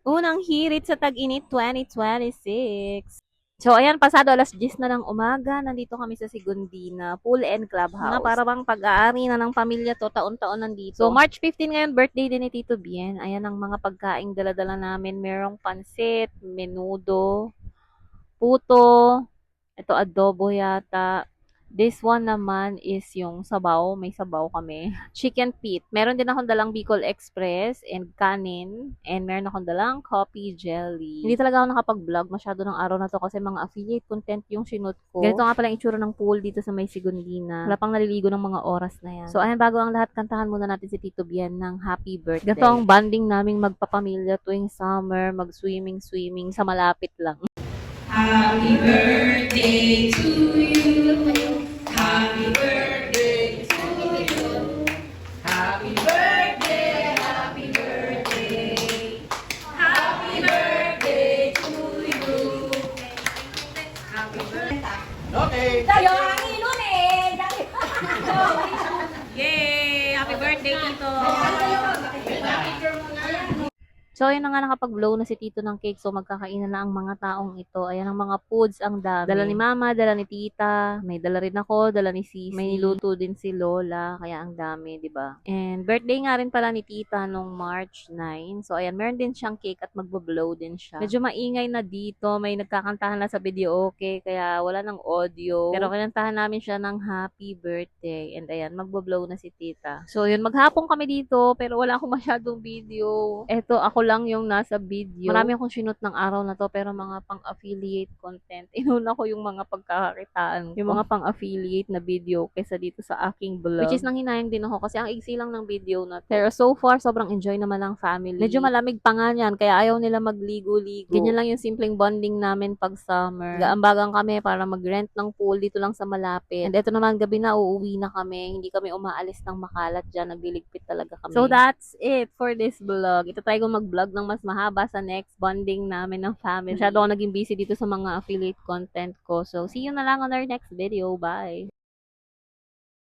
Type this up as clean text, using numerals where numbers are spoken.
Unang hirit sa tag-init 2026. So, ayan, pasado alas 10 na ng umaga, nandito kami sa Sigundina, Pool and Clubhouse. Para bang pag-aari na ng pamilya to, taon-taon nandito. So, March 15 ngayon, birthday din ni Tito Bien. Ayan ang mga pagkaing dala-dala namin. Merong pansit, menudo, puto, ito adobo yata. This one naman is yung sabaw. May sabaw kami. Chicken feet. Meron din akong dalang Bicol Express and kanin. And meron akong dalang coffee jelly. Hindi talaga ako nakapag-vlog masyado ng araw na to kasi mga affiliate content yung sinut ko. Ganito nga pala yung itsura ng pool dito sa may Sigundina. Wala pang naliligo ng mga oras na yan. So ayan, bago ang lahat, kantahan muna natin si Tito Bien ng happy birthday. Ganito ang banding naming magpapamilya tuwing summer, mag-swimming sa malapit lang. Happy birthday to you. Happy birthday to you. Happy birthday, happy birthday. Happy birthday to you. Happy birthday. Okay. Tayo ang inon eh. Yay! Happy birthday, Tito! So, ayun na nga, nakapag-blow na si Tito ng cake. So, magkakainan na ang mga taong ito. Ayan ang mga foods, ang dami. Dala ni Mama, dala ni Tita. May dala rin ako, dala ni Sisi. May niluto din si Lola. Kaya ang dami, di ba? And birthday nga rin pala ni Tita nung March 9. So, ayan, meron din siyang cake at magbo-blow din siya. Medyo maingay na dito. May nagkakantahan na sa video, okay? Kaya wala ng audio. Pero kinantahan namin siya ng happy birthday. And ayan, magbo-blow na si Tita. So, yun, maghapon kami dito. Pero wala akong masyadong video. Eto, ako lang yung nasa video. Marami akong sinut ng araw na to, pero mga pang-affiliate content. Inuna ko yung mga pagkakakitaan. Yung mga pang-affiliate na video kaysa dito sa aking vlog. Which is nanghinayang din ako kasi ang igsi lang ng video na to. Pero so far, sobrang enjoy naman ng family. Medyo malamig pa nga yan, kaya ayaw nila magligo-ligo. Ganyan lang yung simpleng bonding namin pag summer. Gaambagan kami para mag-rent ng pool dito lang sa malapit. And eto naman, gabi na, uuwi na kami. Hindi kami umaalis ng makalat dyan. Nagliligpit talaga kami. So that's it for this vlog. Ito try ko mag-vlog ng mas mahaba sa next bonding namin ng family. Masyado ako naging busy dito sa mga affiliate content ko. So, see you na lang on our next video. Bye!